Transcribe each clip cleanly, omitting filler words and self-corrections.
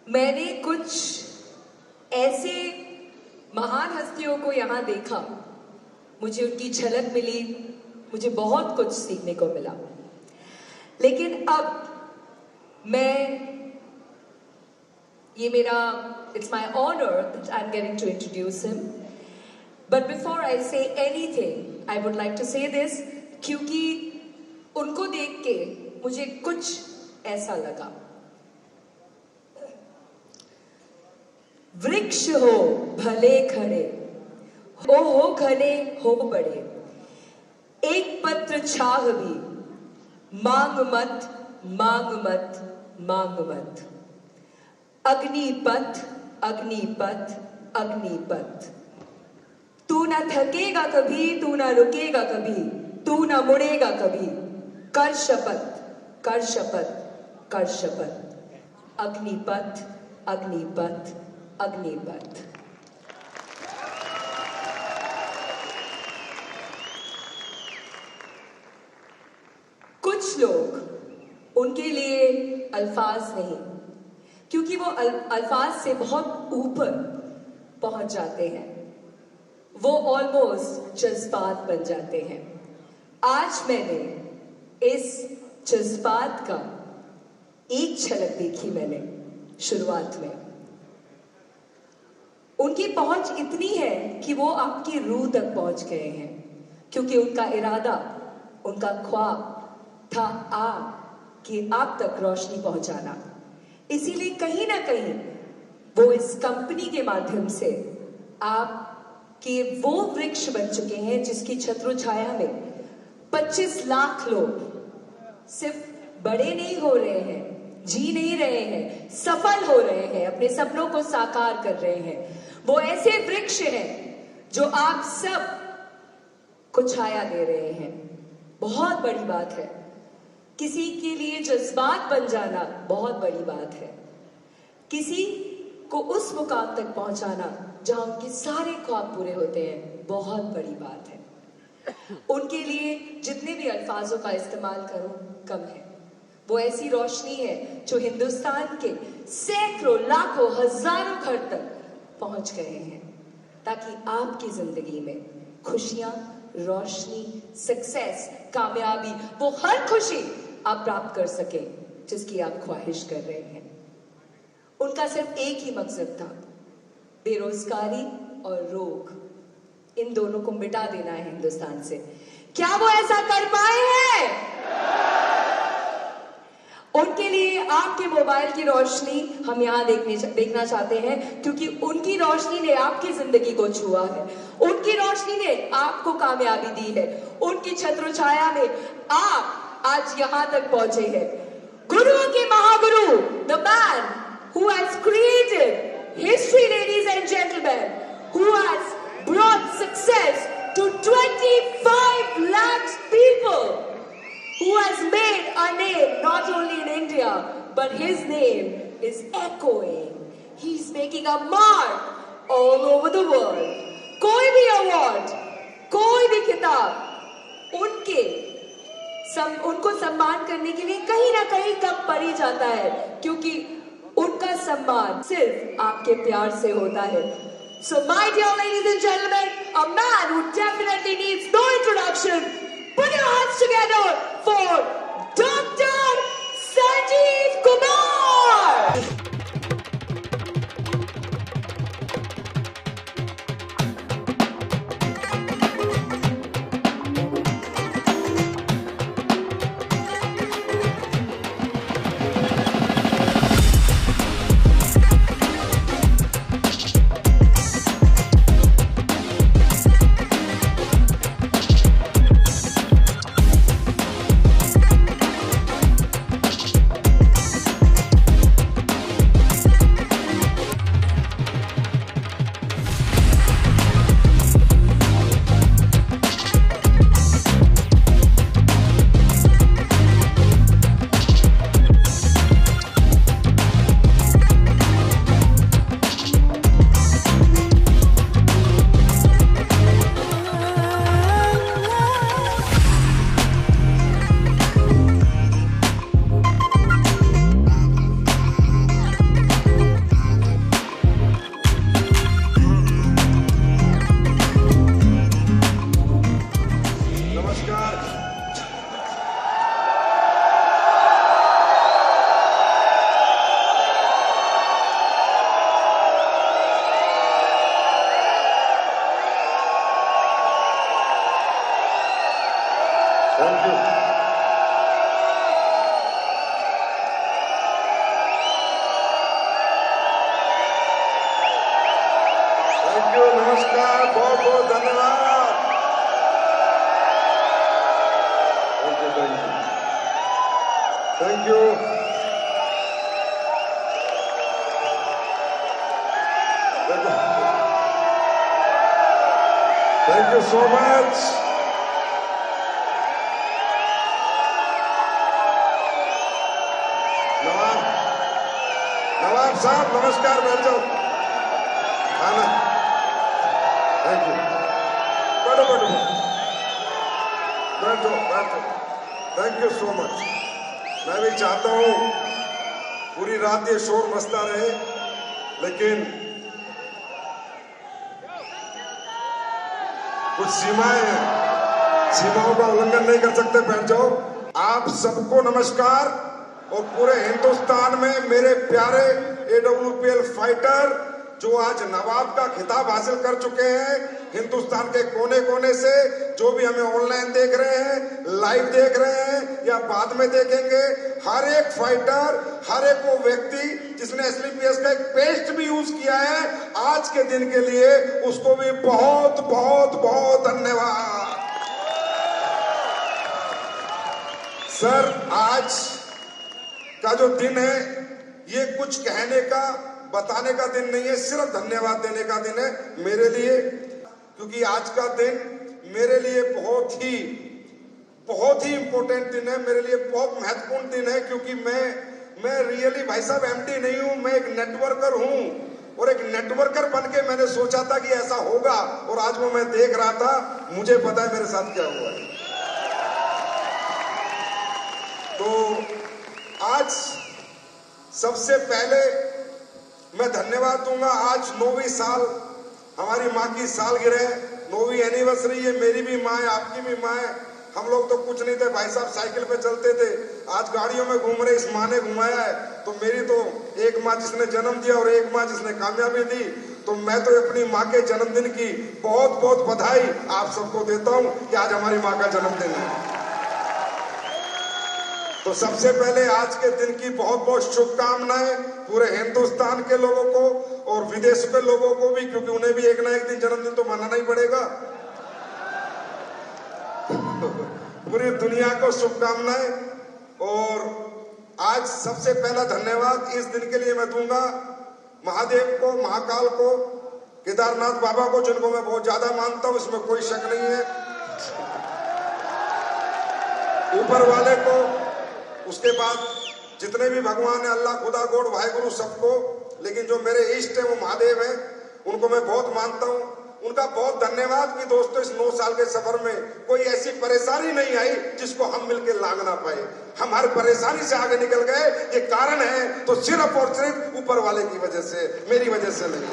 मैंने कुछ ऐसे महान हस्तियों को यहाँ देखा, मुझे उनकी झलक मिली, मुझे बहुत कुछ सीखने को मिला। लेकिन अब मैं it's my honor that I'm getting to introduce him. But before I say anything, I would like to say this, क्योंकि उनको देख के मुझे कुछ ऐसा लगा। वृक्ष हो भले खड़े, हो घने हो बड़े, एक पत्र छाह भी, मांग मत मांग मत मांग मत। अग्निपथ अग्निपथ अग्निपथ। तू ना थकेगा कभी, तू ना रुकेगा कभी, तू ना मुड़ेगा कभी। कर शपथ कर शपथ कर शपथ। अग्निपथ अग्निपथ अग्निपथ। कुछ लोग, उनके लिए अल्फाज नहीं, क्योंकि वो अल्फाज से बहुत ऊपर पहुंच जाते हैं, वो ऑलमोस्ट जज्बात बन जाते हैं। आज मैंने इस जज्बात का एक झलक देखी मैंने शुरुआत में। उनकी पहुंच इतनी है कि वो आपकी रूह तक पहुंच गए हैं, क्योंकि उनका इरादा, उनका ख्वाब था कि आप तक रोशनी पहुंचाना। इसीलिए कहीं ना कहीं वो इस कंपनी के माध्यम से आप के वो वृक्ष बन चुके हैं जिसकी छत्र छाया में 25 लाख लोग सिर्फ बड़े नहीं हो रहे हैं, जी नहीं रहे हैं, सफल हो रहे हैं, अपने सपनों को साकार कर रहे हैं। वो ऐसे वृक्ष हैं जो आप सब को छाया दे रहे हैं। बहुत बड़ी बात है। किसी के लिए जज्बात बन जाना बहुत बड़ी बात है। किसी को उस मुकाम तक पहुंचाना जहां उनके सारे ख्वाब पूरे होते हैं, बहुत बड़ी बात है। उनके लिए जितने भी अल्फाजों का इस्तेमाल करो कम है। वो ऐसी रोशनी है जो हिंदुस्तान के सैकड़ों लाखों हजारों घर तक पहुंच गए हैं, ताकि आपकी जिंदगी में खुशियां, रोशनी, सक्सेस, कामयाबी, वो हर खुशी आप प्राप्त कर सके जिसकी आप ख्वाहिश कर रहे हैं। उनका सिर्फ एक ही मकसद था, बेरोजगारी और रोग, इन दोनों को मिटा देना है हिंदुस्तान से। क्या वो ऐसा कर पाए हैं? उनके लिए आपके मोबाइल की रोशनी हम यहाँ देखना चाहते हैं, क्योंकि उनकी रोशनी ने आपकी जिंदगी को छुआ है, उनकी रोशनी ने आपको कामयाबी दी है, उनकी छत्र छाया में आप आज यहाँ तक पहुंचे हैं। गुरुओं के Mahaguru, the man who has created history, ladies and gentlemen, who has brought success to 25 lakhs people, who has made a name not only in India, but his name is echoing. He's making a mark all over the world. कोई भी award, कोई भी खिताब उनको सम्मान करने के लिए कहीं ना कहीं कम पड़ ही जाता है, क्योंकि उनका सम्मान सिर्फ आपके प्यार से होता है। So my dear ladies and gentlemen, a man who definitely needs no introduction, put your hands together for Dr. Sanjeev Kumar! नमस्कार, बहुत बहुत धन्यवाद। Thank you. Thank you so much. Nawab साहब नमस्कार, बैठ जाओ। आना, थैंक यू। बैठो बैठो बैठो बैठो। Thank you so much. मैं भी चाहता हूं पूरी रात ये शोर मचता रहे, लेकिन कुछ सीमाएं हैं, सीमाओं का उल्लंघन नहीं कर सकते। बैठ जाओ। आप सबको नमस्कार। और पूरे हिंदुस्तान में मेरे प्यारे AWPL फाइटर जो आज नवाब का खिताब हासिल कर चुके हैं, हिंदुस्तान के कोने कोने से, जो भी हमें ऑनलाइन देख रहे हैं, लाइव देख रहे हैं या बाद में देखेंगे, हर एक फाइटर, हर एक वो व्यक्ति जिसने SLPS का एक पेस्ट भी यूज किया है आज के दिन के लिए, उसको भी बहुत बहुत बहुत धन्यवाद। सर, आज का जो दिन है ये कुछ कहने का, बताने का दिन नहीं है, सिर्फ धन्यवाद देने का दिन है मेरे लिए। क्योंकि आज का दिन मेरे लिए बहुत ही इंपॉर्टेंट दिन है, मेरे लिए बहुत महत्वपूर्ण दिन है। क्योंकि मैं रियली भाई साहब MD नहीं हूं, मैं एक नेटवर्कर हूं। और एक नेटवर्कर बन के मैंने सोचा था कि ऐसा होगा, और आज वो मैं देख रहा था। मुझे पता है मेरे साथ क्या हुआ है। तो आज सबसे पहले मैं धन्यवाद दूंगा। आज 9वीं साल हमारी माँ की सालगिरह, 9वीं एनिवर्सरी है। मेरी भी माँ है, आपकी भी माँ है। हम लोग तो कुछ नहीं थे भाई साहब, साइकिल पे चलते थे, आज गाड़ियों में घूम रहे। इस माँ ने घुमाया है। तो मेरी तो एक माँ जिसने जन्म दिया और एक माँ जिसने कामयाबी दी। तो मैं तो अपनी माँ के जन्मदिन की बहुत बहुत बधाई आप सबको देता हूँ कि आज हमारी माँ का जन्मदिन है। तो सबसे पहले आज के दिन की बहुत बहुत शुभकामनाएं पूरे हिंदुस्तान के लोगों को और विदेश के लोगों को भी, क्योंकि उन्हें भी एक ना एक दिन जन्मदिन तो मनाना ही पड़ेगा। पूरी दुनिया को शुभकामनाएं। और आज सबसे पहला धन्यवाद इस दिन के लिए मैं दूंगा महादेव को, महाकाल को, केदारनाथ बाबा को, जिनको मैं बहुत ज्यादा मानता हूं, इसमें कोई शक नहीं है। ऊपर वाले को, उसके बाद जितने भी भगवान है, अल्लाह, खुदा, गॉड, वाहेगुरु, सबको। लेकिन जो मेरे इष्ट है वो महादेव है, उनको मैं बहुत मानता हूं। उनका बहुत धन्यवाद कि दोस्तों इस 9 साल के सफर में कोई ऐसी परेशानी नहीं आई जिसको हम मिलकर लांग ना पाए। हम हर परेशानी से आगे निकल गए। ये कारण है तो सिर्फ और सिर्फ ऊपर वाले की वजह से, मेरी वजह से नहीं।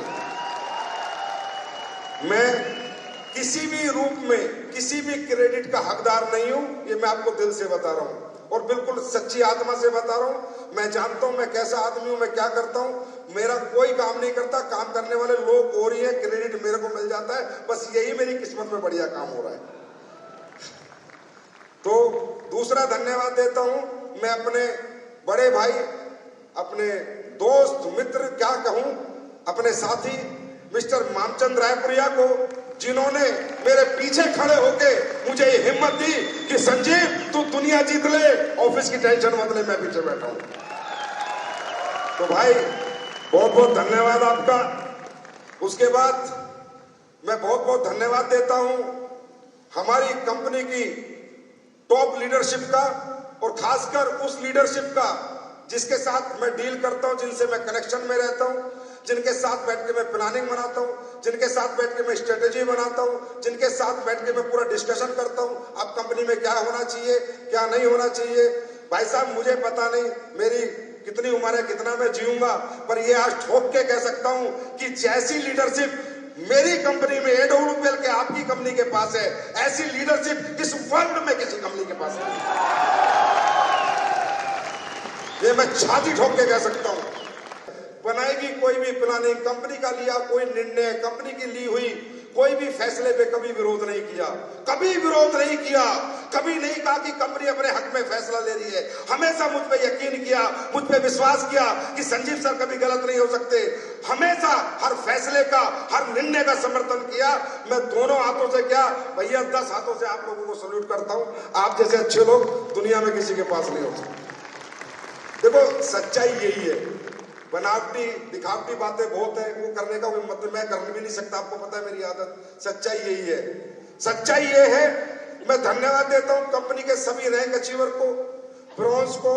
मैं किसी भी रूप में किसी भी क्रेडिट का हकदार नहीं हूं, ये मैं आपको दिल से बता रहा हूं और बिल्कुल सच्ची आत्मा से बता रहा हूं। मैं जानता हूं मैं कैसा आदमी हूं, मैं क्या करता हूं। मेरा कोई काम नहीं करता, काम करने वाले लोग हो रही है, क्रेडिट मेरे को मिल जाता है। बस यही मेरी किस्मत में बढ़िया काम हो रहा है। तो दूसरा धन्यवाद देता हूं मैं अपने बड़े भाई, अपने दोस्त, मित्र, क्या कहूं, अपने साथी मिस्टर मामचंद रायपुरिया को, जिन्होंने मेरे पीछे खड़े होके मुझे ये हिम्मत दी कि संजीव तू दुनिया जीत ले, ऑफिस की टेंशन मत ले, मैं पीछे बैठा हूं। तो भाई बहुत बहुत धन्यवाद आपका। उसके बाद मैं बहुत बहुत धन्यवाद देता हूं हमारी कंपनी की टॉप लीडरशिप का, और खासकर उस लीडरशिप का जिसके साथ मैं डील करता हूं, जिनसे मैं कनेक्शन में रहता हूं, जिनके साथ बैठ के मैं प्लानिंग बनाता हूं, जिनके साथ बैठ के मैं स्ट्रेटेजी बनाता हूं, जिनके साथ बैठ के मैं पूरा डिस्कशन करता हूं अब कंपनी में क्या होना चाहिए, क्या नहीं होना चाहिए। भाई साहब मुझे पता नहीं मेरी कितनी उम्र है, कितना मैं जीऊंगा, पर ये आज ठोक के कह सकता हूं कि जैसी लीडरशिप मेरी कंपनी में, AWPL के आपकी कंपनी के पास है, ऐसी लीडरशिप इस वर्ल्ड में किसी कंपनी के पास नहीं। ये मैं छाती ठोक के कह सकता हूं। बनाएगी कोई भी प्लानिंग, कंपनी का लिया कोई निर्णय, कंपनी की ली हुई कोई भी फैसले पे कभी विरोध नहीं किया, कभी विरोध नहीं किया, कभी नहीं कहा कि कंपनी अपने हक में फैसला ले रही है। हमेशा मुझ पे यकीन किया, मुझ पे विश्वास किया कि संजीव सर कभी गलत नहीं हो सकते। हमेशा हर फैसले का, हर निर्णय का समर्थन किया। मैं दोनों हाथों से क्या भैया 10 हाथों से आप लोगों को सल्यूट करता हूं। आप जैसे अच्छे लोग दुनिया में किसी के पास नहीं हो सकते। देखो सच्चाई यही है, बनावटी दिखावटी बातें बहुत है, वो करने का कोई मतलब मैं कर भी नहीं सकता, आपको पता है मेरी आदत। सच्चाई यही है, सच्चाई ये है। मैं धन्यवाद देता हूं कंपनी के सभी रैंक अचीवर को, ब्रॉन्ज को,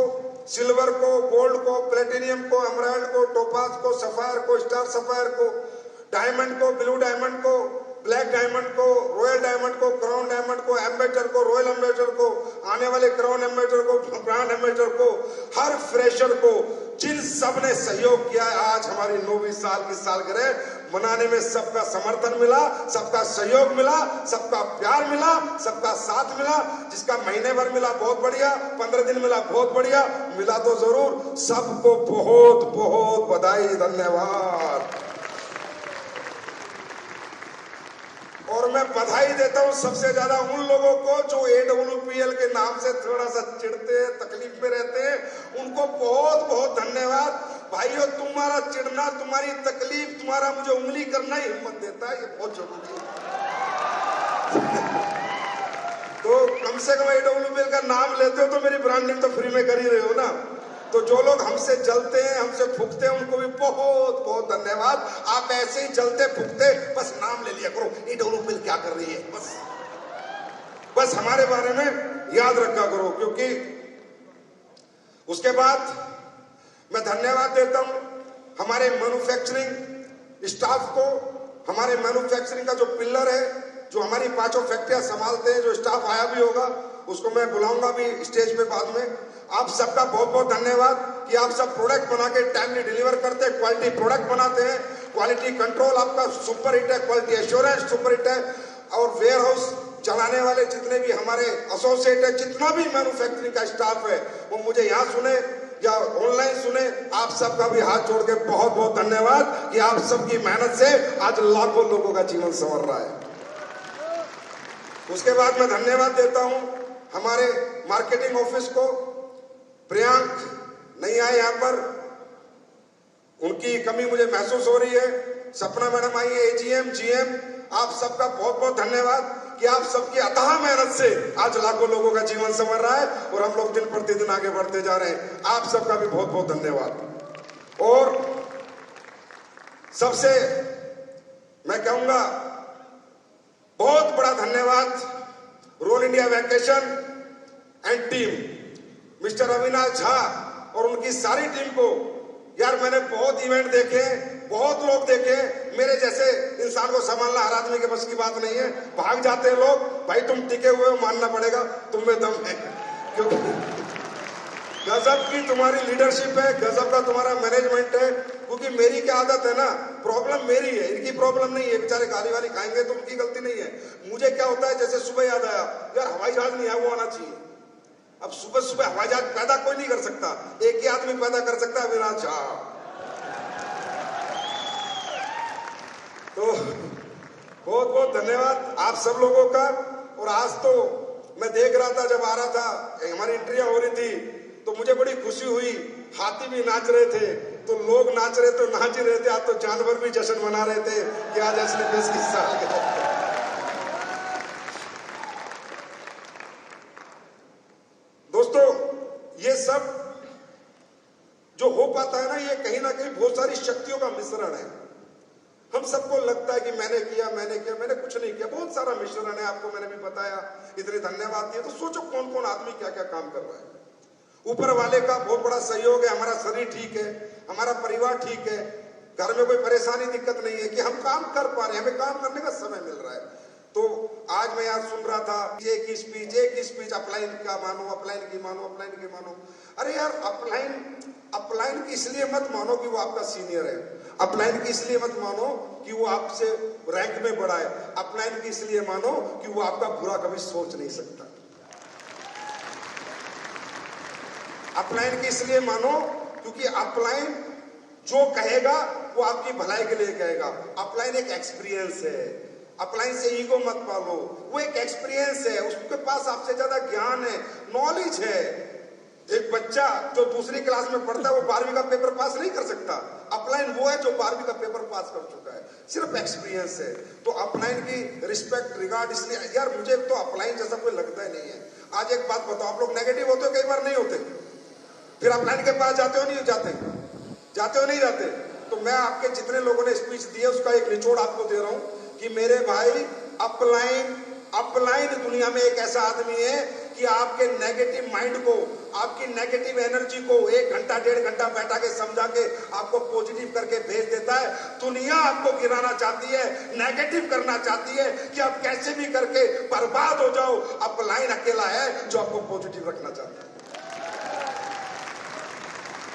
सिल्वर को, गोल्ड को, प्लेटिनियम को, एमराल्ड को, टोपाज को, सफायर को, स्टार सफायर को, डायमंड को, ब्लू डायमंड को, ब्लैक डायमंड को, रॉयल डायमंड को, क्राउन डायमंड को, एम्बेसडर को, रॉयल एम्बेसडर को, आने वाले क्राउन एम्बेसडर को, ब्रांड एम्बेसडर को, हर फ्रेशर को, जिन सब ने सहयोग किया है। आज हमारी 9वीं साल की सालगिरह मनाने में सबका समर्थन मिला, सबका सहयोग मिला, सबका प्यार मिला, सबका साथ मिला। जिसका महीने भर मिला बहुत बढ़िया, 15 दिन मिला बहुत बढ़िया, मिला तो जरूर। सबको बहुत बहुत बधाई, धन्यवाद। और मैं बधाई देता हूं सबसे ज्यादा उन लोगों को जो AWPL के नाम से थोड़ा सा चिढ़ते हैं, तकलीफ में रहते हैं, उनको बहुत बहुत धन्यवाद। भाइयों तुम्हारा चिढ़ना, तुम्हारी तकलीफ, तुम्हारा मुझे उंगली करना ही हिम्मत देता है, ये बहुत जरूरी है। तो कम से कम AWPL का नाम लेते हो तो मेरी ब्रांडिंग तो फ्री में कर ही रहे हो ना। तो जो लोग हमसे जलते हैं, हमसे फूकते हैं, उनको भी बहुत बहुत धन्यवाद। आप ऐसे ही जलते फूकते बस नाम ले लिया करो, AWPL क्या कर रही है, बस हमारे बारे में याद रखा करो। क्योंकि उसके बाद मैं धन्यवाद देता हूं हमारे मैन्युफैक्चरिंग स्टाफ को। हमारे मैन्युफैक्चरिंग का जो पिलर है, जो हमारी 5 फैक्ट्रियां संभालते हैं, जो स्टाफ आया भी होगा उसको मैं बुलाऊंगा भी स्टेज पे बाद में। आप सबका बहुत बहुत धन्यवाद कि आप सब प्रोडक्ट बना के टाइमली डिलीवर करते हैं, क्वालिटी प्रोडक्ट बनाते हैं, क्वालिटी कंट्रोल आपका सुपर हिट है, क्वालिटी एश्योरेंस सुपर हिट है। और वेयर हाउस चलाने वाले जितने भी हमारे एसोसिएट है, जितना भी मैन्युफैक्चरिंग का स्टाफ है, वो मुझे यहाँ सुने या ऑनलाइन सुने, आप सबका भी हाथ जोड़ के बहुत बहुत धन्यवाद कि आप सबकी मेहनत से आज लाखों लोगों का जीवन संवर रहा है। उसके बाद मैं धन्यवाद देता हूं हमारे मार्केटिंग ऑफिस को। प्रियांक नहीं आए यहाँ पर, उनकी कमी मुझे महसूस हो रही है। सपना मैडम आई है, AGM, GM, आप सबका बहुत बहुत धन्यवाद कि आप सबकी अथाह मेहनत से आज लाखों लोगों का जीवन संवर रहा है और हम लोग दिन प्रतिदिन आगे बढ़ते जा रहे हैं। आप सबका भी बहुत बहुत धन्यवाद। और सबसे मैं कहूंगा बहुत बड़ा धन्यवाद roll India vacation and team, mister Avinash Jha और उनकी सारी टीम को। यार मैंने बहुत इवेंट देखे, बहुत लोग देखे, मेरे जैसे इंसान को संभालना हर आदमी के बस की बात नहीं है। भाग जाते हैं लोग, भाई तुम टिके हुए हो, मानना पड़ेगा, तुम में दम है। क्योंकि गजब की तुम्हारी लीडरशिप है, गजब का तुम्हारा मैनेजमेंट है। क्योंकि मेरी क्या आदत है ना, प्रॉब्लम मेरी है, इनकी प्रॉब्लम नहीं है। बेचारे गाली वाली खाएंगे तो उनकी गलती नहीं है। मुझे क्या होता है, जैसे सुबह याद आया यार हवाई जहाज नहीं है, वो आना चाहिए। अब सुबह सुबह हवाई जहाज पैदा कोई नहीं कर सकता, एक ही आदमी पैदा कर सकता है, अविनाश झा। तो बहुत बहुत धन्यवाद आप सब लोगों का। और आज तो मैं देख रहा था, जब आ रहा था हमारी एंट्रियां हो रही थी तो मुझे बड़ी खुशी हुई। हाथी भी नाच रहे थे, तो लोग नाच रहे तो नाच ही रहे थे। आज तो जानवर भी जश्न मना रहे थे कि आज असली देश की सालगिरह। दोस्तों ये सब जो हो पाता है ना, ये कहीं ना कहीं बहुत सारी शक्तियों का मिश्रण है। हम सबको लगता है कि मैंने किया, मैंने कुछ नहीं किया। बहुत सारा मिश्रण है, आपको मैंने भी बताया, इतने धन्यवाद दिए। तो सोचो कौन कौन आदमी क्या क्या काम कर रहा है। ऊपर वाले का बहुत बड़ा सहयोग है, हमारा शरीर ठीक है, हमारा परिवार ठीक है, घर में कोई परेशानी दिक्कत नहीं है कि हम काम कर पा रहे हैं, हमें काम करने का समय मिल रहा है। तो आज मैं यहाँ सुन रहा था एक ही स्पीच अपलाइन का मानो, अपलाइन की मानो, अपलाइन की मानो। अरे यार अपलाइन की इसलिए मत मानो कि वो आपका सीनियर है, अपलाइन की इसलिए मत मानो कि वो आपसे रैंक में बड़ा है, अपलाइन की इसलिए मानो कि वो आपका बुरा कभी सोच नहीं सकता। अपलाइन की इसलिए मानो क्योंकि अपलाइन जो कहेगा वो आपकी भलाई के लिए कहेगा। अपलाइन एक एक्सपीरियंस है, अपलाइन से ईगो मत पालो, वो एक एक्सपीरियंस है, उसके पास आपसे ज्यादा ज्ञान है, नॉलेज है। एक बच्चा जो दूसरी क्लास में पढ़ता है वो 12वीं का पेपर पास नहीं कर सकता, अपलाइन वो है जो 12वीं का पेपर पास कर चुका है, सिर्फ एक्सपीरियंस है। तो अपलाइन की रिस्पेक्ट रिगार्ड, इसलिए यार मुझे तो अपलाइन जैसा कोई लगता ही नहीं है। आज एक बात बताओ, आप लोग नेगेटिव होते हो, कई बार नहीं होते, फिर अपलाइन के पास जाते हो नहीं जाते, जाते हो नहीं जाते? तो मैं आपके जितने लोगों ने स्पीच दी है उसका एक निचोड़ आपको दे रहा हूं कि मेरे भाई, अपलाइन दुनिया में एक ऐसा आदमी है कि आपके नेगेटिव माइंड को, आपकी नेगेटिव एनर्जी को 1 घंटा 1.5 घंटा बैठा के समझा के आपको पॉजिटिव करके भेज देता है। दुनिया आपको गिराना चाहती है, नेगेटिव करना चाहती है कि आप कैसे भी करके बर्बाद हो जाओ, अपलाइन अकेला है जो आपको पॉजिटिव रखना चाहता है।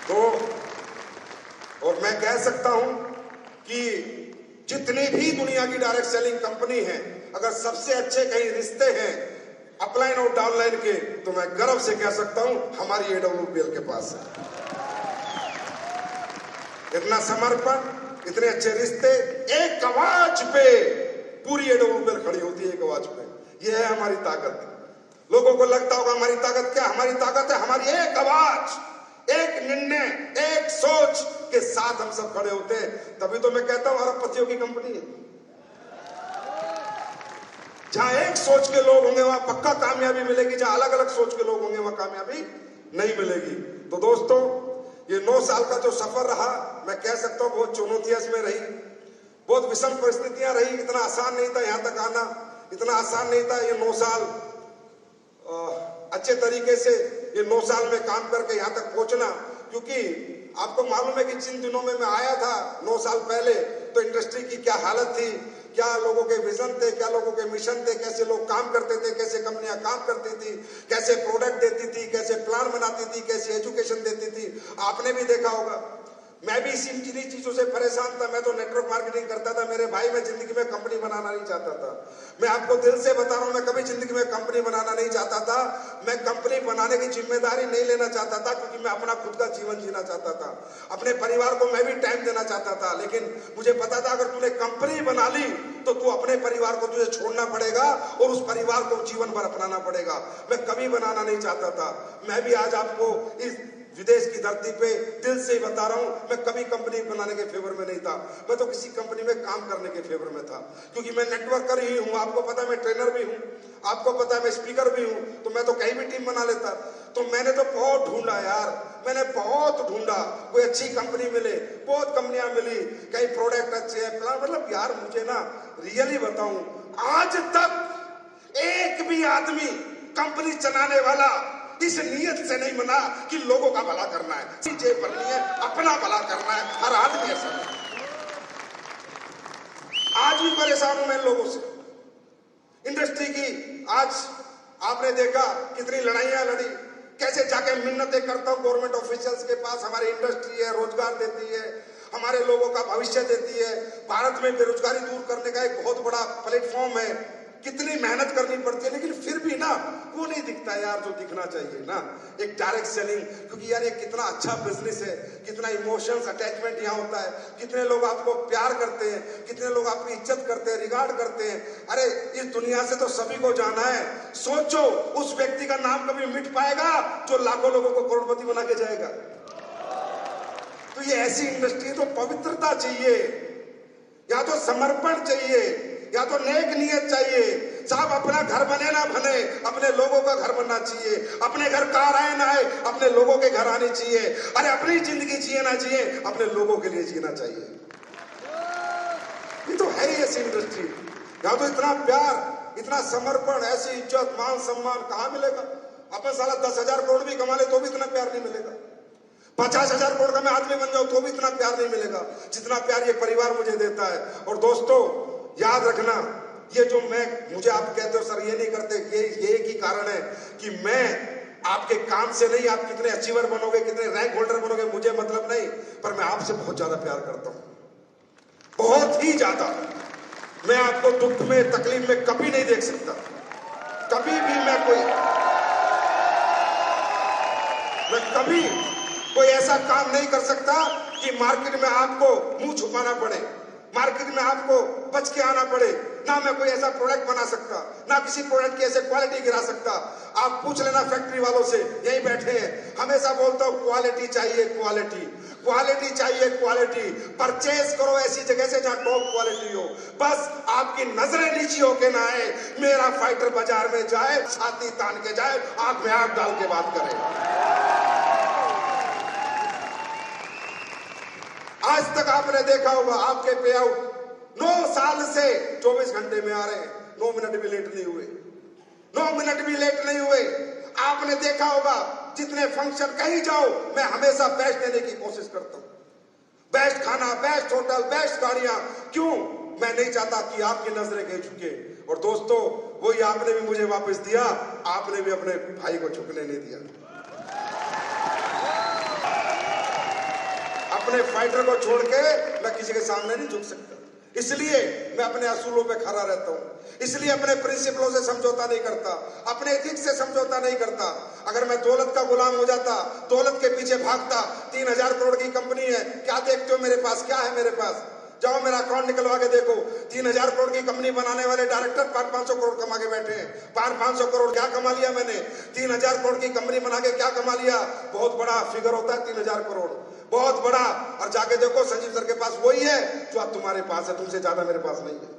तो और मैं कह सकता हूं कि जितनी भी दुनिया की डायरेक्ट सेलिंग कंपनी है, अगर सबसे अच्छे कहीं रिश्ते हैं अपलाइन और डाउनलाइन के, तो मैं गर्व से कह सकता हूं हमारी AWPL के पास है। इतना समर्पण, इतने अच्छे रिश्ते, एक आवाज पे पूरी AWPL खड़ी होती है, एक आवाज पे। यह है हमारी ताकत। लोगों को लगता होगा हमारी ताकत क्या? हमारी ताकत है हमारी एक आवाज, एक निर्णय, एक सोच के साथ हम सब खड़े होते हैं। तभी तो मैं कहता हूं अरबपतियों की कंपनी है। जहां एक सोच के लोग होंगे वहां पक्का कामयाबी मिलेगी, जहां अलग अलग सोच के लोग होंगे वहां कामयाबी नहीं मिलेगी। तो दोस्तों, ये 9 साल का जो सफर रहा, मैं कह सकता हूं बहुत चुनौतियां इसमें रही, बहुत विषम परिस्थितियां रही। इतना आसान नहीं था यहां तक आना, इतना आसान नहीं था ये 9 साल अच्छे तरीके से ये 9 साल में काम करके यहां तक पहुंचना। क्योंकि आपको मालूम है कि जिन दिनों में मैं आया था 9 साल पहले, तो इंडस्ट्री की क्या हालत थी, क्या लोगों के विजन थे, क्या लोगों के मिशन थे, कैसे लोग काम करते थे, कैसे कंपनियां काम करती थी, कैसे प्रोडक्ट देती थी, कैसे प्लान बनाती थी, कैसे एजुकेशन देती थी। आपने भी देखा होगा, मैं भी इसी चीजों से परेशान था। मैं तो नेटवर्क मार्केटिंग करता था मेरे भाई, मैं जिंदगी में कंपनी बनाना नहीं चाहता था। मैं आपको दिल से बता रहा हूं, मैं कभी जिंदगी में कंपनी बनाना नहीं चाहता था। मैं कंपनी बनाने की जिम्मेदारी नहीं लेना चाहता था, क्योंकि मैं अपना खुद का जीवन जीना चाहता था, अपने परिवार को मैं भी टाइम देना चाहता था। लेकिन मुझे पता था अगर तूने कंपनी बना ली तो तू अपने परिवार को तुझे छोड़ना पड़ेगा और उस परिवार को जीवन भर अपनाना पड़ेगा। मैं कभी बनाना नहीं चाहता था। मैं भी आज आपको इस विदेश की धरती पे दिल से ही बता रहा हूं, मैं कभी कंपनी बनाने के फेवर में नहीं था। मैं तो किसी कंपनी में काम करने के फेवर में था, क्योंकि मैं नेटवर्कर ही हूं। आपको पता है मैं ट्रेनर भी हूं, आपको पता है मैं स्पीकर भी हूं, तो मैं तो कहीं भी टीम बना लेता। तो मैंने तो बहुत ढूंढा यार, मैंने बहुत ढूंढा, कोई अच्छी कंपनी मिले, बहुत कंपनियां मिली, कई प्रोडक्ट अच्छे हैं, मतलब यार मुझे ना रियली बताऊं, आज तक एक भी आदमी कंपनी चलाने वाला इस नियत से नहीं बना कि लोगों का भला करना है, चीजें बननी है, अपना भला करना है। हर आदमी ऐसा है। आज भी परेशान हूं मैं लोगों से, इंडस्ट्री की। आज आपने देखा कितनी लड़ाइयां लड़ी, कैसे जाके मिन्नतें करता हूं गवर्नमेंट ऑफिशियल्स के पास। हमारी इंडस्ट्री है, रोजगार देती है, हमारे लोगों का भविष्य देती है, भारत में बेरोजगारी दूर करने का एक बहुत बड़ा प्लेटफॉर्म है। कितनी मेहनत करनी पड़ती है, लेकिन फिर भी ना वो नहीं दिखता यार जो दिखना चाहिए ना, एक डायरेक्ट सेलिंग। क्योंकि यार ये कितना अच्छा बिजनेस है, कितना इमोशंस अटैचमेंट यहाँ होता है, कितने लोग आपको प्यार करते हैं, कितने लोग आपकी इज्जत करते हैं, रिगार्ड करते हैं। अरे इस दुनिया से तो सभी को जाना है। सोचो उस व्यक्ति का नाम कभी मिट पाएगा जो लाखों लोगों को करोड़पति बना के जाएगा? तो ये ऐसी इंडस्ट्री, तो पवित्रता चाहिए, या तो समर्पण चाहिए, या तो नेक नियत चाहिए। साहब अपना घर बने ना बने, अपने लोगों का घर बनना चाहिए। अपने घर कार आए ना आए, अपने लोगों के घर आने चाहिए। अरे अपनी जिंदगी जिए ना जिए, अपने लोगों के लिए जीना चाहिए। ये तो है ही ऐसी इंडस्ट्री। यहाँ तो इतना प्यार, इतना समर्पण, ऐसी इज्जत, मान सम्मान कहाँ मिलेगा? अपन साला 10,000 करोड़ भी कमा ले तो भी इतना प्यार नहीं मिलेगा। 50,000 करोड़ का मैं आदमी बन जाऊं तो भी इतना प्यार नहीं मिलेगा जितना प्यार ये परिवार मुझे देता है। और दोस्तों याद रखना, ये जो मुझे आप कहते हो सर ये नहीं करते, ये एक ही कारण है कि मैं आपके काम से नहीं, आप कितने अचीवर बनोगे, कितने रैंक होल्डर बनोगे, मुझे मतलब नहीं, पर मैं आपसे बहुत ज्यादा प्यार करता हूं, बहुत ही ज्यादा। मैं आपको दुख में, तकलीफ में कभी नहीं देख सकता। कभी भी मैं कभी कोई ऐसा काम नहीं कर सकता कि मार्केट में आपको मुंह छुपाना पड़े। मार्केट में आपको बच के आना पड़े, ना मैं कोई ऐसा प्रोडक्ट बना सकता, ना किसी प्रोडक्ट की ऐसे क्वालिटी गिरा सकता। आप पूछ लेना फैक्ट्री वालों से, यही बैठे हैं। हमेशा बोलता हूं क्वालिटी चाहिए, क्वालिटी, क्वालिटी चाहिए, क्वालिटी। परचेज करो ऐसी जगह से जहां टॉप क्वालिटी हो। बस आपकी नजरें नीची होके ना आए। मेरा फाइटर बाजार में जाए, छाती तान के जाए, आंख में आंख डाल के बात करे। आज तक आपने देखा होगा आपके पे आउट 9 साल से 24 घंटे में आ रहे हैं, 9 मिनट भी लेट नहीं हुए, 9 मिनट भी लेट नहीं हुए। आपने देखा होगा जितने फंक्शन कहीं जाओ, मैं हमेशा बेस्ट देने की कोशिश करता हूं। बेस्ट खाना, बेस्ट होटल, बेस्ट गाड़ियां। क्यों? मैं नहीं चाहता कि आपकी नजरें गिर चुके। और दोस्तों, वही आपने भी मुझे वापस दिया, आपने भी अपने भाई को झुकने नहीं दिया। अपने फाइटर को छोड़ के मैं किसी के सामने नहीं झुक सकता। इसलिए मैं अपने असूलों पे खड़ा रहता हूं, इसलिए अपने प्रिंसिपलों से समझौता नहीं करता, अपने एथिक्स से समझौता नहीं करता। अगर मैं दौलत का गुलाम हो जाता, दौलत के पीछे भागता, 3000 करोड़ की कंपनी है, क्या देखते हो मेरे पास, क्या है मेरे पास? जाओ मेरा अकाउंट निकलवा के देखो। 3000 करोड़ की कंपनी बनाने वाले डायरेक्टर 500 करोड़ कमा के बैठे हैं। 500 करोड़ क्या कमा लिया मैंने? 3000 करोड़ की कंपनी बना के क्या कमा लिया? बहुत बड़ा फिगर होता है 3000 करोड़, बहुत बड़ा। और जाके देखो संजीव सर के पास वही है जो आज तुम्हारे पास है, तुमसे ज्यादा मेरे पास नहीं है।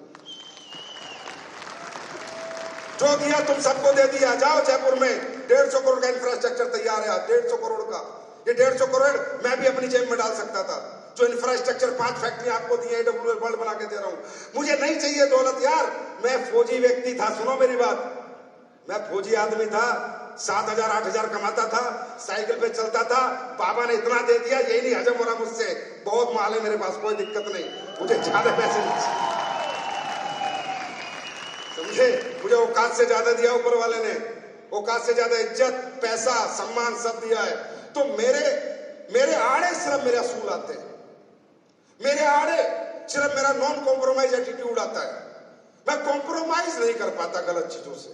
जो दिया तुम सबको दे दिया। जाओ जयपुर में 150 करोड़ का इंफ्रास्ट्रक्चर तैयार है, 150 करोड़ का। ये 150 करोड़ मैं भी अपनी जेब में डाल सकता था। जो इंफ्रास्ट्रक्चर 5 फैक्ट्री आपको दी है, AWL वर्ल्ड बना के दे रहा हूं। मुझे नहीं चाहिए दौलत यार, मैं फौजी व्यक्ति था। सुनो मेरी बात, मैं फौजी आदमी था, 7,000 8,000 कमाता था, साइकिल पे चलता था। बाबा ने इतना दे दिया, यही नहीं हजम हो रहा मुझसे। बहुत माल है मेरे पास, कोई दिक्कत नहीं, मुझे ज्यादा पैसे नहीं, समझे? मुझे औकात से ज्यादा दिया ऊपर वाले ने, औकात से ज्यादा इज्जत, पैसा, सम्मान सब दिया है। तो मेरे आड़े सिर्फ मेरे असूल आते हैं, मेरे आड़े सिर्फ मेरा नॉन कॉम्प्रोमाइज एटीट्यूड आता है। मैं कॉम्प्रोमाइज नहीं कर पाता गलत चीजों से,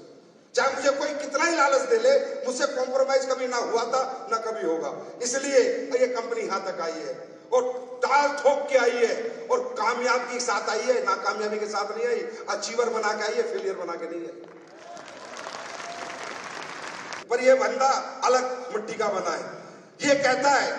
चाहे मुझे कोई कितना ही लालच दे ले, मुझसे कॉम्प्रोमाइज कभी ना हुआ था ना कभी होगा। इसलिए ये कंपनी यहां तक आई है और ताल ठोक के आई है और कामयाबी के साथ आई है, नाकामयाबी के साथ नहीं आई। अचीवर बना के आई है, फेलियर बना के नहीं आई। पर ये बंदा अलग मिट्टी का बना है। ये कहता है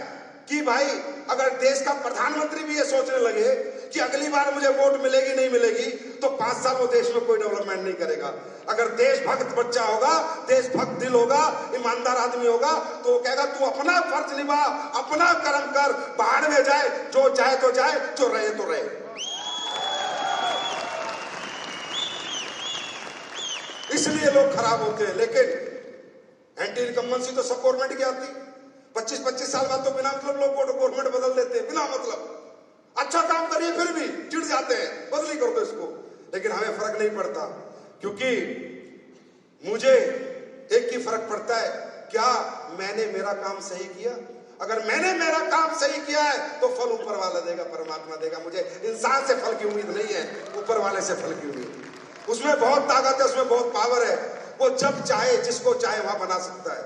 कि भाई अगर देश का प्रधानमंत्री भी ये सोचने लगे कि अगली बार मुझे वोट मिलेगी नहीं मिलेगी, तो 5 साल वो देश में कोई डेवलपमेंट नहीं करेगा। अगर देशभक्त बच्चा होगा, देशभक्त दिल होगा, ईमानदार आदमी होगा, तो वो कहेगा तू अपना फर्ज निभा, अपना कर्म कर, बाहर में जाए, जो जाए तो जाए, जो रहे तो रहे। इसलिए लोग खराब होते हैं। लेकिन एंटी इनकम्बेंसी तो सब गवर्नमेंट की आती। 25-25 साल बाद तो बिना मतलब लोग गवर्नमेंट बदल देते हैं, बिना मतलब। अच्छा काम करिए फिर भी चिढ़ जाते हैं, बदली कर दो इसको। लेकिन हमें फर्क नहीं पड़ता, क्योंकि मुझे एक ही फर्क पड़ता है, क्या मैंने मेरा काम सही किया? अगर मैंने मेरा काम सही किया है तो फल ऊपर वाला देगा, परमात्मा देगा। मुझे इंसान से फल की उम्मीद नहीं है, ऊपर वाले से फल की उम्मीद। उसमें बहुत ताकत है, उसमें बहुत पावर है। वो जब चाहे जिसको चाहे वहां बना सकता है।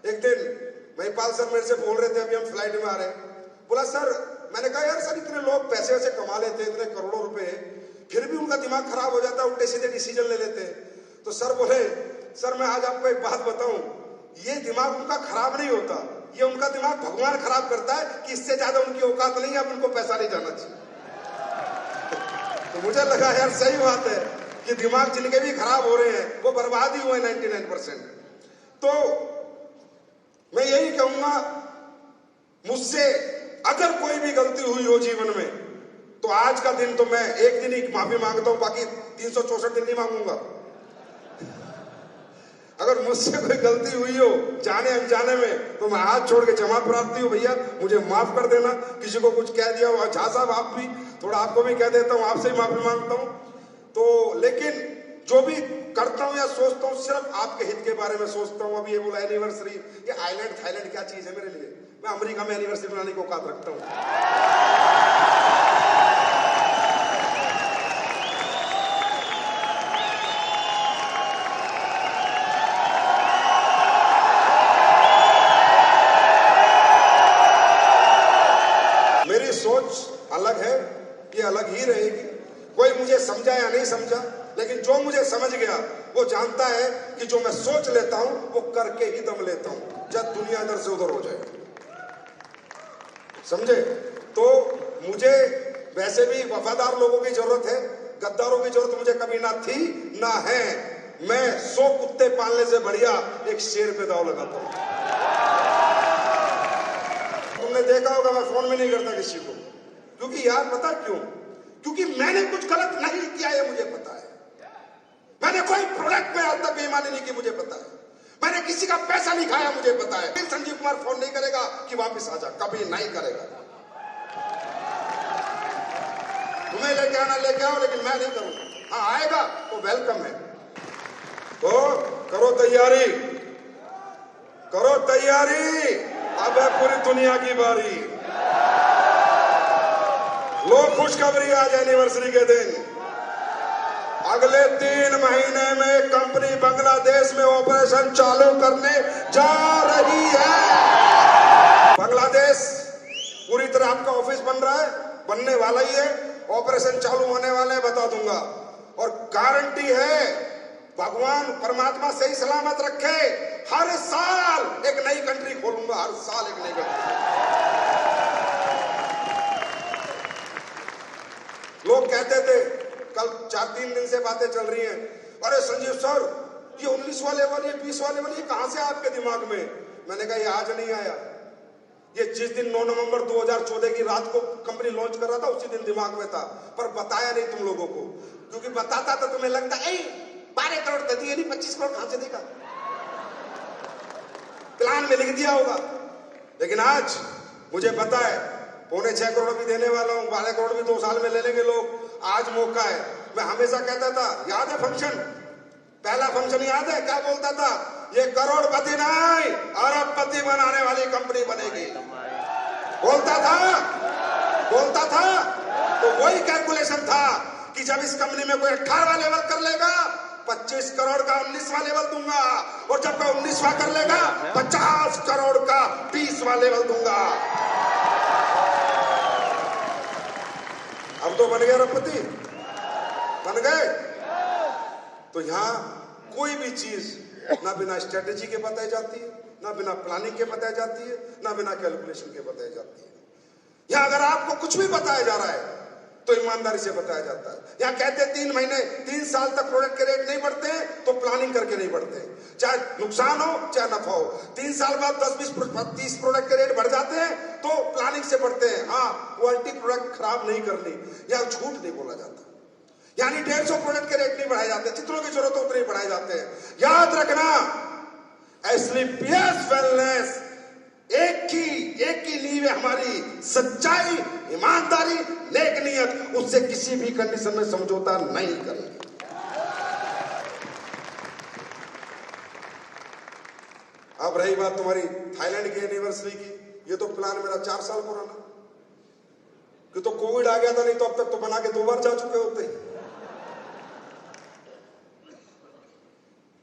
एक दिन महिपाल सर मेरे से बोल रहे थे, अभी हम फ्लाइट में आ रहे हैं, बोला सर, मैंने कहा यार सर इतने लोग पैसे वैसे कमा लेते हैं, इतने करोड़ों रुपए, फिर भी उनका दिमाग खराब हो जाता है, उल्टे सीधे डिसीजन ले लेते हैं। तो सर बोले, सर मैं आज आपको एक बात बताऊं, ये दिमाग उनका खराब नहीं होता, ये उनका दिमाग भगवान खराब करता है कि इससे ज्यादा उनकी औकात नहीं है, अब उनको पैसा नहीं जाना चाहिए। तो मुझे लगा यार सही बात है कि दिमाग जिनके भी खराब हो रहे हैं वो बर्बाद ही हुए 99%। तो मैं यही कहूंगा, मुझसे अगर कोई भी गलती हुई हो जीवन में, तो आज का दिन तो मैं एक दिन ही माफी मांगता हूं, बाकी 364 दिन नहीं मांगूंगा। अगर मुझसे कोई गलती हुई हो जाने अनजाने में, तो मैं हाथ छोड़ के क्षमा प्रार्थी हूं, भैया मुझे माफ कर देना। किसी को कुछ कह दिया हो, झा साहब आप भी, थोड़ा आपको भी कह देता हूं, आपसे ही माफी मांगता हूं। तो लेकिन जो भी करता हूं या सोचता हूं, सिर्फ आपके हित के बारे में सोचता हूं। अभी ये बोला एनिवर्सरी, ये आइलैंड थाईलैंड क्या चीज है मेरे लिए? मैं अमेरिका में एनिवर्सरी मनाने की औकात रखता हूं। मेरी सोच अलग है, ये अलग ही रहेगी। कोई मुझे समझा या नहीं समझा, लेकिन जो मुझे समझ गया वो जानता है कि जो मैं सोच लेता हूं वो करके ही दम लेता हूं, जब दुनिया इधर से उधर हो जाए। समझे? तो मुझे वैसे भी वफादार लोगों की जरूरत है, गद्दारों की जरूरत मुझे कभी ना थी ना है। मैं 100 कुत्ते पालने से बढ़िया एक शेर पे दांव लगाता हूं। तुमने देखा होगा मैं फोन में नहीं करता किसी को, क्योंकि यार पता क्यों? क्योंकि मैंने कुछ गलत नहीं किया, ये मुझे पता है। मैंने कोई प्रोडक्ट में आज तक बेईमानी नहीं की, मुझे पता है। मैंने किसी का पैसा नहीं खाया, मुझे पता है। फिर संजीव कुमार फोन नहीं करेगा कि वापस आ जा, कभी नहीं करेगा। तुम्हें लेके आना लेके आओ, लेकिन मैं नहीं करूंगा। हाँ आएगा तो वेलकम है। तो करो तैयारी, करो तैयारी, अब है पूरी दुनिया की बारी। लो खुशखबरी आज एनिवर्सरी के दिन। अगले 3 महीने में कंपनी बांग्लादेश में ऑपरेशन चालू करने जा रही है। बांग्लादेश पूरी तरह आपका ऑफिस बन रहा है, बनने वाला ही है, ऑपरेशन चालू होने वाले हैं, बता दूंगा। और गारंटी है, भगवान परमात्मा सही सलामत रखे, हर साल एक नई कंट्री खोलूंगा, हर साल एक नई कंट्री। लोग कहते थे, कल 4-3 दिन से बातें चल रही हैं, अरे संजीव सर ये 19वां लेवल, ये 20वां लेवल, ये कहां से आपके दिमाग में? मैंने कहा ये आज नहीं आया, ये जिस दिन 9 नवंबर 2014 की रात को कंपनी लॉन्च कर रहा था उसी दिन दिमाग में था, पर बताया नहीं तुम लोगों को, क्योंकि बताता तो तुम्हें लगता है 12 करोड़ दे दिए, नहीं 25 करोड़ कहां से देगा, प्लान में लिख दिया होगा। लेकिन आज मुझे पता है 6.25 करोड़ भी देने वाला हूं, 12 करोड़ भी 2 साल में ले लेंगे लोग। आज मौका है। मैं हमेशा कहता था, याद है फंक्शन, पहला फंक्शन याद है, क्या बोलता था? ये करोड़पति नहीं अरबपति बनाने वाली कंपनी बनेगी, बोलता था। तो वही कैलकुलेशन था कि जब इस कंपनी में कोई 18वां लेवल कर लेगा 25 करोड़ का 19वां लेवल दूंगा, और जब कोई 19वां कर लेगा 50 करोड़ का 20वां लेवल दूंगा। अब तो बन गए अरबपति, बन गए। तो यहां कोई भी चीज ना बिना स्ट्रेटेजी के बताई जाती है, ना बिना प्लानिंग के बताई जाती है, ना बिना कैलकुलेशन के बताई जाती है। यहां अगर आपको कुछ भी बताया जा रहा है तो ईमानदारी से बताया जाता है। यहां कहते 3 महीने 3 साल तक प्रोडक्ट के रेट नहीं बढ़ते हैं तो प्लानिंग करके नहीं बढ़ते, चाहे नुकसान हो चाहे नफा हो। 3 साल बाद 10-20-30 प्रोडक्ट के रेट बढ़ जाते हैं तो प्लानिंग से बढ़ते हैं। हाँ, क्वालिटी प्रोडक्ट खराब नहीं करनी, या झूठ नहीं बोला जाता। यानी 150 प्रोडक्ट के रेट नहीं बढ़ाए जाते, जितनों की जरूरत हो उतने ही बढ़ाए जाते हैं। याद रखना, एसलीपीएस वेलनेस एक की नींव है हमारी, सच्चाई, ईमानदारी, नेक नियत। उससे किसी भी कंडीशन में समझौता नहीं करेंगे। अब रही बात तुम्हारी थाईलैंड की एनिवर्सरी की, ये तो प्लान मेरा 4 साल पुराना, कि तो कोविड आ गया था, नहीं तो अब तक तो बना के 2 बार जा चुके होते।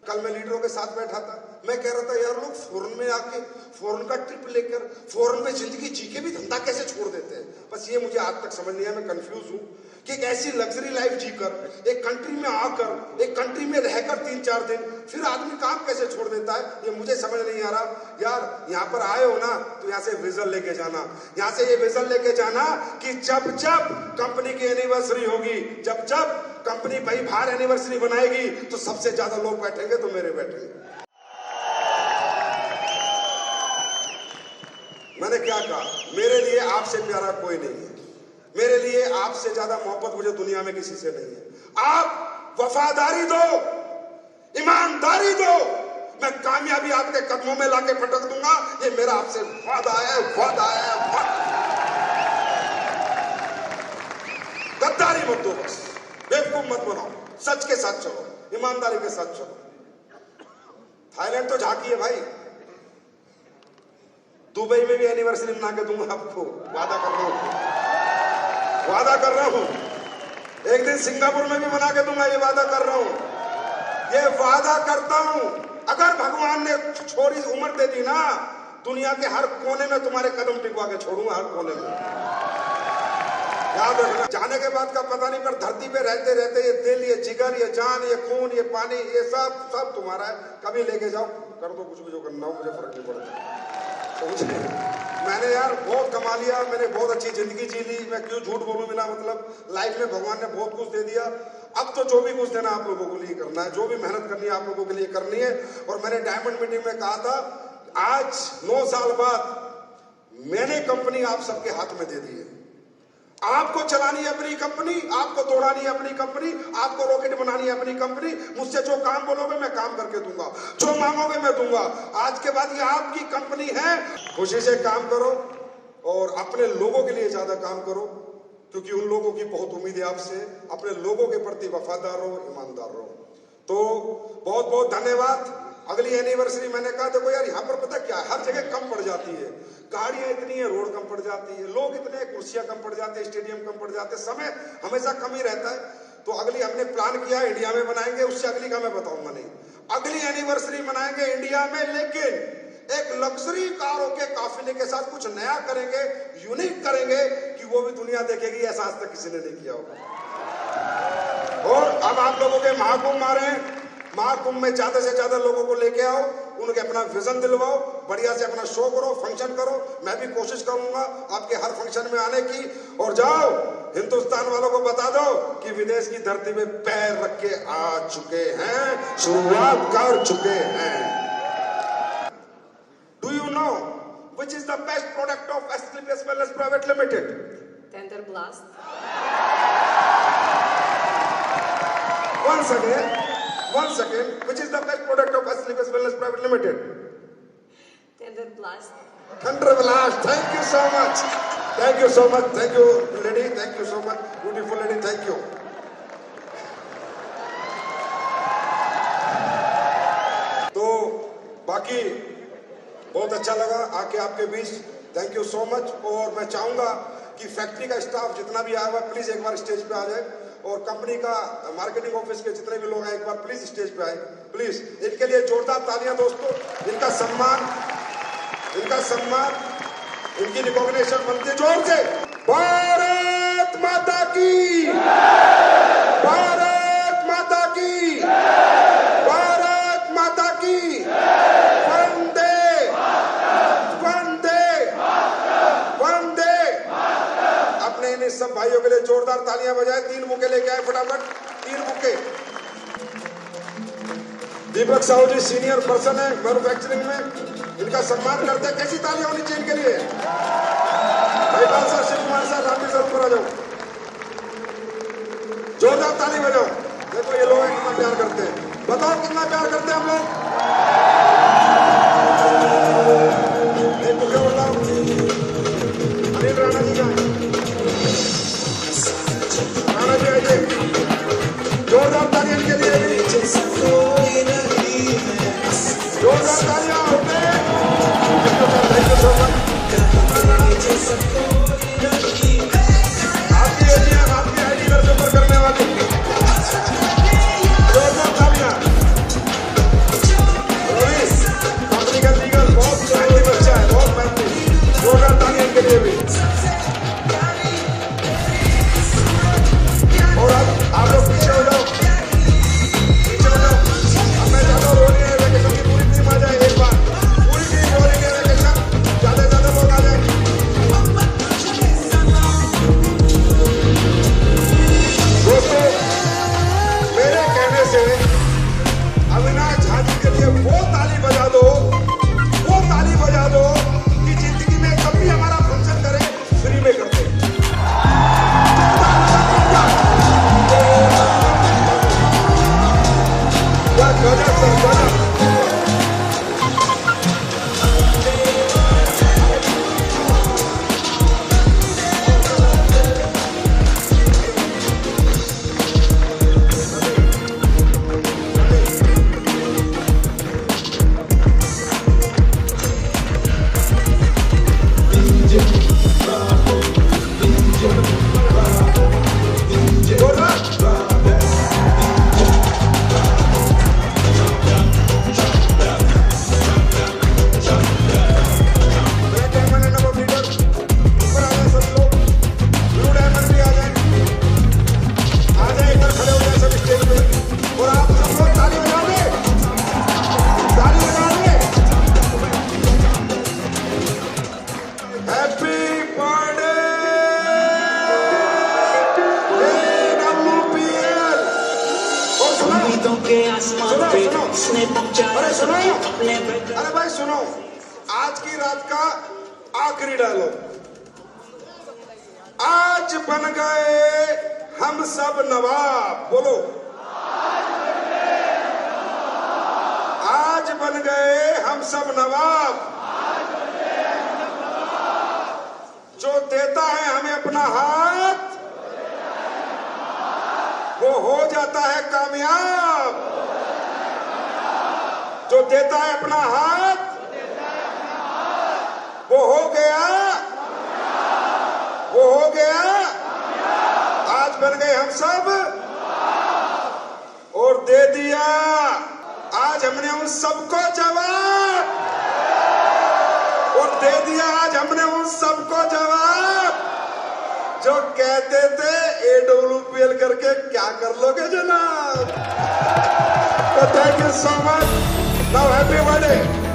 कल मैं लीडरों के साथ बैठा था, मैं कह रहा था यार लोग फॉरेन में आके फॉरेन का ट्रिप लेकर फॉरेन में जिंदगी जी के भी धंधा कैसे छोड़ देते हैं। बस ये मुझे आज तक समझ नहीं आया, मैं कंफ्यूज हूं कि एक ऐसी लग्जरी लाइफ जीकर एक कंट्री में आकर एक कंट्री में रहकर 3-4 दिन फिर आदमी काम कैसे छोड़ देता है, ये मुझे समझ नहीं आ रहा। यार यहाँ पर आए हो ना तो यहाँ से विजन लेके जाना, यहाँ से ये विजन लेके जाना कि जब जब कंपनी की एनिवर्सरी होगी, जब जब कंपनी भाई बाहर एनिवर्सरी बनाएगी तो सबसे ज्यादा लोग बैठेंगे तो मेरे बैठेंगे। मैंने क्या कहा, मेरे लिए आपसे प्यारा कोई नहीं है, मेरे लिए आपसे ज्यादा मोहब्बत मुझे दुनिया में किसी से नहीं है। आप वफादारी दो, ईमानदारी दो, मैं कामयाबी आपके कदमों में लाके पटक दूंगा। ये मेरा आपसे वादा है, वादा है। गद्दारी मत दो, बस बेवकूफ मत बनाओ, सच के साथ चलो, ईमानदारी के साथ चलो। थाईलैंड तो झांकी है भाई, दुबई में भी एनिवर्सरी मना के दूंगा आपको, वादा कर रहा हूं। एक दिन सिंगापुर में भी मना के दूंगा, ये वादा कर रहा हूं, ये वादा करता हूं। अगर भगवान ने छोटी उम्र दे दी ना, दुनिया के हर कोने में तुम्हारे कदम टिकवा के छोड़ूंगा, हर कोने में। याद रखना, जाने के बाद का पता नहीं, पर धरती पे रहते रहते ये दिल, ये जिगर, ये जान, ये खून, ये पानी, ये सब तुम्हारा है। कभी लेके जाओ, कर दो कुछ भी जो करना हो, मुझे फर्क नहीं पड़ता। तो मुझे, मैंने यार बहुत कमा लिया, मैंने बहुत अच्छी जिंदगी जी ली, मैं क्यों झूठ बोलूं, बिना मतलब लाइफ में भगवान ने बहुत कुछ दे दिया। अब तो जो भी कुछ देना आप लोगों के लिए करना है, जो भी मेहनत करनी है आप लोगों के लिए करनी है। और मैंने डायमंड मीटिंग में कहा था, आज 9 साल बाद मैंने कंपनी आप सबके हाथ में दे दी है। आपको चलानी है अपनी कंपनी, आपको दौड़ानी है अपनी कंपनी, आपको रॉकेट बनानी है अपनी कंपनी। मुझसे जो काम बोलोगे मैं काम करके दूंगा, जो मांगोगे मैं दूंगा। आज के बाद ये आपकी कंपनी है। खुशी से काम करो और अपने लोगों के लिए ज्यादा काम करो, क्योंकि उन लोगों की बहुत उम्मीद है आपसे। अपने लोगों के प्रति वफादार रहो, ईमानदार रहो। तो बहुत बहुत धन्यवाद। अगली एनिवर्सरी मैंने कहा, देखो यार यहाँ पर पता क्या, हर जगह कम पड़ जाती है, गाड़ियां इतनी है, रोड कम पड़ जाती है, लोग इतने, कुर्सियां कम पड़ जाते हैं, स्टेडियम कम पड़ जाते हैं, समय हमेशा कम ही रहता है। तो अगली हमने प्लान किया इंडिया में बनाएंगे, उससे अगली का मैं बताऊंगा नहीं। अगली एनिवर्सरी मनाएंगे इंडिया में, लेकिन एक लग्जरी कारों के काफिले के साथ कुछ नया करेंगे, यूनिक करेंगे, कि वो भी दुनिया देखेगी, ऐसा आज तक किसी ने नहीं किया होगा। और अब आप लोगों के महाकुंभ आ रहे हैं, महाकुंभ में ज्यादा से ज्यादा लोगों को लेके आओ, उनके अपना विजन दिलवाओ, बढ़िया से अपना शो करो, फंक्शन करो। मैं भी कोशिश करूंगा आपके हर फंक्शन में आने की। और जाओ हिंदुस्तान वालों को बता दो कि विदेश की धरती में पैर रख के आ चुके हैं, शुरुआत कर चुके हैं। Do you know which is the best product of Asclepius wellness private limited? Tender blast. Once again, which is the best product of Asclepius Wellness Private Limited? Tender blast. Thunder Blast. Thank you so much. Thank you so much. Thank you, lady. Thank you so much. Beautiful lady. Thank you. तो बाकी बहुत अच्छा लगा आके आपके बीच। Thank you so much. और मैं चाहूंगा कि फैक्ट्री का स्टाफ जितना भी आया हुआ प्लीज एक बार स्टेज पे आ जाए, और कंपनी का मार्केटिंग ऑफिस के जितने भी लोग हैं एक बार प्लीज स्टेज पे आए, प्लीज। इनके लिए जोरदार तालियां दोस्तों। इनका सम्मान, इनकी रिकॉग्निशन बनती है जोर से। भारत माता की, भारत माता की, भारत माता की, वंदे वंदे वंदे। अपने इन सब भाइयों के लिए जोरदार तालियां बजाए। 3 बुके लेके आए फटाफट, 3 बुके। दीपक साहू जी सीनियर पर्सन है मैन्युफैक्चरिंग में, इनका सम्मान करते हैं। कैसी तालियां होनी चाहिए इनके लिए? Bhaipal sir, Shiv Kumar sir, Ramji sir, ऊपर आ जाओ, जोरदार ताली बजाओ। देखो ये लोग कितना प्यार करते हैं, बताओ कितना प्यार करते हैं हम लोग। एक बुके और लाओ। अनिल राणा जी का, राणा जी आइए, जोरदार तालियां इनके लिए भी, जोरदार तालियां। Thank you so much. आपकी आईडी घर से ऊपर करने वाली, जोरदार तालियां। कंपनी का लीगल बहुत मेहनती बच्चा है, बहुत मेहनती। के आसमान पे उसने पहुंचाया अपने। अरे भाई सुनो, आज की रात का आखिरी डायलॉग। आज बन गए हम सब नवाब, बोलो आज बन गए हम सब नवाब। जो देता है हमें अपना हाथ वो हो जाता है कामयाब। जो देता है अपना हाथ वो हो गया, वो हो गया। आज बन गए हम सब और दे दिया आज हमने उन सबको जवाब, और दे दिया आज हमने उन सबको जवाब जो कहते थे AWPL करके क्या कर लोगे जनाब। तो thank you so much. Now happy birthday.